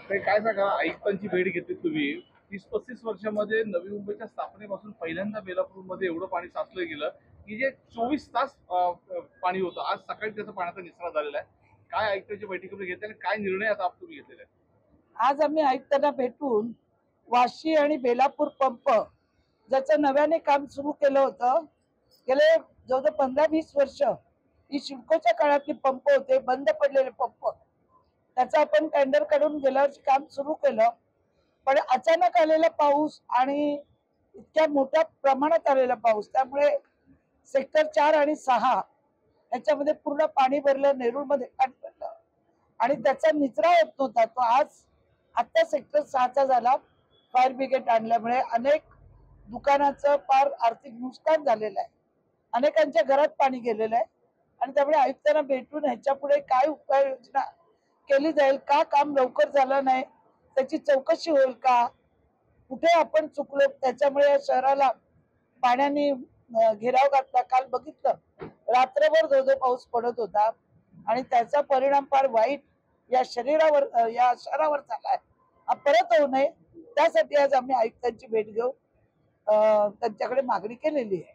ते काय सांगा, आयुक्तांची भेट घेतली तुम्ही. 30-35 वर्षामध्ये नवी मुंबईच्या स्थापनेपासून पहिल्यांदा बेलापूरमध्ये एवढं पाणी साचलं गेलं की जे 24 तास पाणी होतं. आज सकाळी त्याचा पाण्याचा निचरा झालेला आहे. काय आयुक्तांच्या बैठकीमध्ये घेतले आणि काय निर्णय आता तुम्ही घेतलेले आहेत? आज आम्ही आयुक्तांना भेटून वाशी आणि बेलापूर पंप ज्याचं नव्याने काम सुरू केलं होतं, गेले जवळजवळ 15-20 वर्ष ही सिडकोच्या काळातली पंप होते, बंद पडलेले पंप, त्याचं आपण टेंडर काढून गेल्या वर्षी काम सुरू केलं. पण अचानक आलेला पाऊस आणि इतक्या मोठ्या प्रमाणात आलेला पाऊस त्यामुळे सेक्टर 4 आणि 6 याच्यामध्ये पूर्ण पाणी भरलं, नेरूळमध्ये पाणी भरलं आणि त्याचा निचरा होत नव्हता. तो आज आता सेक्टर 6चा झाला. फायर ब्रिगेड आणल्यामुळे अनेक दुकानाचं फार आर्थिक नुकसान झालेलं आहे, अनेकांच्या घरात पाणी गेलेलं आहे आणि त्यामुळे आयुक्तांना भेटून ह्याच्या पुढे काय उपाययोजना केली जाईल, का काम लवकर झालं नाही त्याची चौकशी होईल का, कुठे आपण चुकलो त्याच्यामुळे या शहराला पाण्याने घेराव घातला. काल बघितलं, रात्रभर धो पाऊस पडत होता आणि त्याचा परिणाम फार वाईट या शरीरावर या शहरावर झालाय. हा परत होऊ नये त्यासाठी आज आम्ही आयुक्तांची भेट घेऊ त्यांच्याकडे मागणी केलेली आहे.